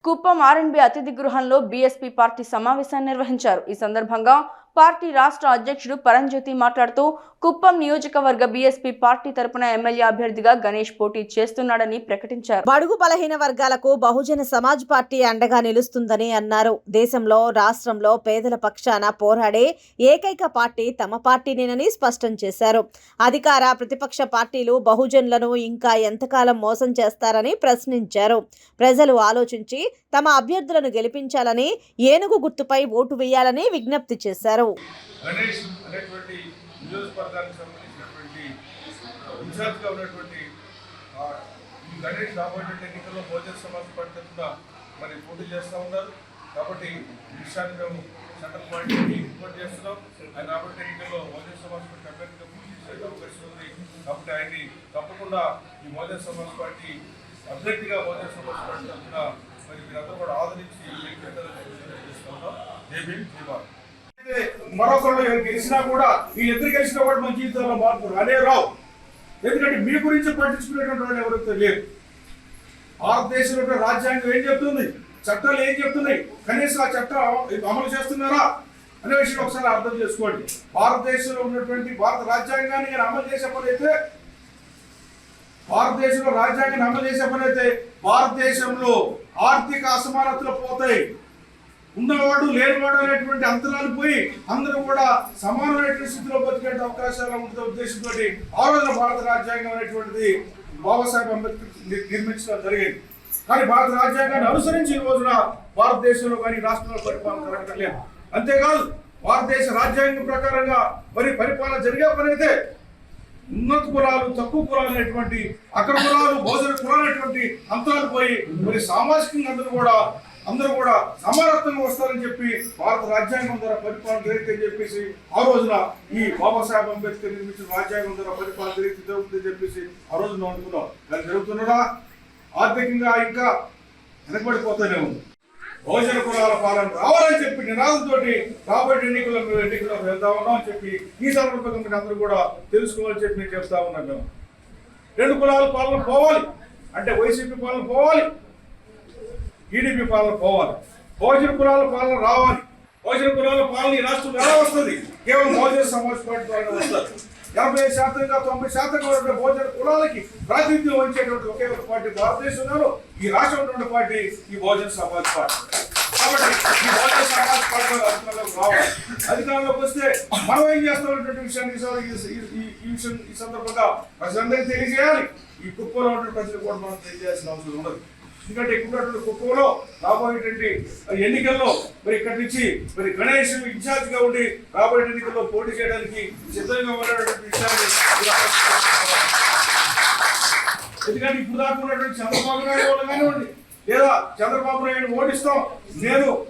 కుప్పం ఆర్ఎండ్బి అతిథి గృహంలో బీఎస్పీ పార్టీ సమావేశాన్ని నిర్వహించారు. ఈ సందర్భంగా పార్టీ రాష్ట్ర అధ్యక్షుడు పరంజ్యోతి మాట్లాడుతూ కుప్పం నియోజకవర్గ బీఎస్పీ పార్టీ తరపున ఎమ్మెల్యే అభ్యర్థిగా గణేష్ పోటీ చేస్తున్నాడని ప్రకటించారు. బడుగు బలహీన వర్గాలకు బహుజన సమాజ్ పార్టీ అండగా నిలుస్తుందని అన్నారు. దేశంలో రాష్ట్రంలో పేదల పక్షాన పోరాడే ఏకైక పార్టీ తమ పార్టీనేనని స్పష్టం చేశారు. అధికార ప్రతిపక్ష పార్టీలు బహుజనులను ఇంకా ఎంతకాలం మోసం చేస్తారని ప్రశ్నించారు. ప్రజలు ఆలోచించి తమ అభ్యర్థులను గెలిపించాలని, ఏనుగు గుర్తుపై ఓటు వేయాలని విజ్ఞప్తి చేశారు. గణేష్ అనేటువంటి నియోజకవర్గానికి సంబంధించినటువంటి ఇన్ఛార్జ్గా ఉన్నటువంటి ఈ గణేష్ రాబోయే ఎన్నికల్లో బహుజన సమాజ్ పార్టీ తరఫున మరి పోటీ చేస్తూ ఉన్నారు. కాబట్టి ఈ విషయాన్ని మేము సెంట్రల్ పార్టీకి రిపోర్ట్ చేస్తున్నాం. ఆయన రాబోయే ఎన్నికల్లో బహుజన సమాజ్ పార్టీ అభ్యర్థిగా పోటీ చేసే అవకాశం ఉంది. కాబట్టి ఆయన్ని తప్పకుండా ఈ బహుజన సమాజ్ పార్టీ అభ్యర్థిగా బహుజన సమాజ్ పార్టీ తరఫున మరి మీరందరూ కూడా ఆదరించి చేస్తూ ఉన్నాం. జై భీమ్, జై భారత్. మరొకరు గెలిచినా కూడా వీళ్ళిద్దరు గెలిచినా కూడా మన జీవితంలో మార్పు రానే రావు. ఎందుకంటే మీ గురించి పట్టించుకునేటువంటి వాళ్ళు ఎవరైతే లేరు. భారతదేశంలో రాజ్యాంగం ఏం చెప్తుంది, చట్టాలు ఏం చెప్తున్నాయి, కనీసం ఆ చట్టం అమలు చేస్తున్నారా అనే విషయం ఒకసారి అర్థం చేసుకోండి. భారతదేశంలో ఉన్నటువంటి భారత రాజ్యాంగాన్ని అమలు చేసే పని అయితే భారతదేశంలో రాజ్యాంగాన్ని అమలు చేసే పని అయితే భారతదేశంలో ఆర్థిక అసమానతలు పోతాయి. ఉన్నవాడు లేనివాడు అనేటువంటి అంతరాలు పోయి అందరూ కూడా సమానమైనటువంటి స్థితిలో బతికే అవకాశాలు ఉండే ఉద్దేశంతో ఆ రోజున భారత రాజ్యాంగం అనేటువంటిది బాబాసాహెబ్ అంబేద్కర్ నిర్మించడం జరిగింది. కానీ భారత రాజ్యాంగాన్ని అనుసరించి ఈ రోజున భారతదేశంలో కానీ రాష్ట్రంలో పరిపాలన జరగట్లేదు. అంతేకాదు భారతదేశ రాజ్యాంగం ప్రకారంగా మరి పరిపాలన జరిగే పని అయితే ఉన్నత కులాలు, తక్కువ కులాలు అనేటువంటి అగ్ర కులాలు, బహుజన కులాలు అనేటువంటి అంతరాలు పోయి మరి సామాజికంగా అందరూ కూడా సమానత్వంగా వస్తారని చెప్పి భారత రాజ్యాంగం ద్వారా పరిపాలన జరిగితే చెప్పేసి ఆ రోజున ఈ బాబాసాహెబ్ అంబేద్కర్ నిర్మించిన రాజ్యాంగం ద్వారా పరిపాలన జరిగితే జరుగుతుందని చెప్పేసి ఆ రోజున అనుకున్నాం. కానీ జరుగుతున్నదా? ఆర్థికంగా ఇంకా వెనకబడిపోతూనే ఉంది. బహుజన కులాల పాలన రావాలని చెప్పి నినాదంతో రాబోయే ఎన్నికల్లో వెళ్తా ఉన్నాం అని చెప్పి ఈ సందర్భంగా మీరు అందరూ కూడా తెలుసుకోవాలని చెప్పి నేను చెప్తా ఉన్నాను. మేము రెండు కులాల పాలన పోవాలి అంటే వైసీపీ పాలన పోవాలి, టీడీపీ పాలన పోవాలి, బహుజన కులాల పాలన రావాలి. బహుజన కులాల పాలన ఈ రాష్ట్రం ఎలా వస్తుంది? కేవలం బహుజన సమాజ్ పార్టీ ద్వారా వస్తారు. 80% 90% బహుజన కులాలకి ప్రాతినిధ్యం వహించేటువంటి ఒకే ఒక పార్టీ భారతదేశంలో ఈ రాష్ట్రం ఉన్నటువంటి పార్టీ ఈ బహుజన సమాజ్ పార్టీ. కాబట్టి ఈ బహుజన సమాజ్ పార్టీ అధికారంలోకి రావాలి. అధికారంలోకి వస్తే మనం ఏం చేస్తామనేటువంటి విషయాన్ని ఈ సందర్భంగా ప్రజలందరికీ తెలియజేయాలి. ఈ కుప్పలో ఉన్నటువంటి ప్రజలు కూడా మనం తెలియజేయాల్సిన అవసరం ఉండదు. ఎందుకంటే ఇక్కడ కుప్పంలో రాబోయేటువంటి ఎన్నికల్లో మరి ఇక్కడి నుంచి మరి గణేష్ ఇన్ఛార్జ్ గా ఉండి రాబోయే ఎన్నికల్లో పోటీ చేయడానికి సిద్ధంగా ఉన్నటువంటి విషయాన్ని ఎందుకంటే ఇప్పుడు దాకా ఉన్నటువంటి చంద్రబాబు నాయుడు వాళ్ళు కానివ్వండి లేదా చంద్రబాబు నాయుడు ఓడిస్తాం నేను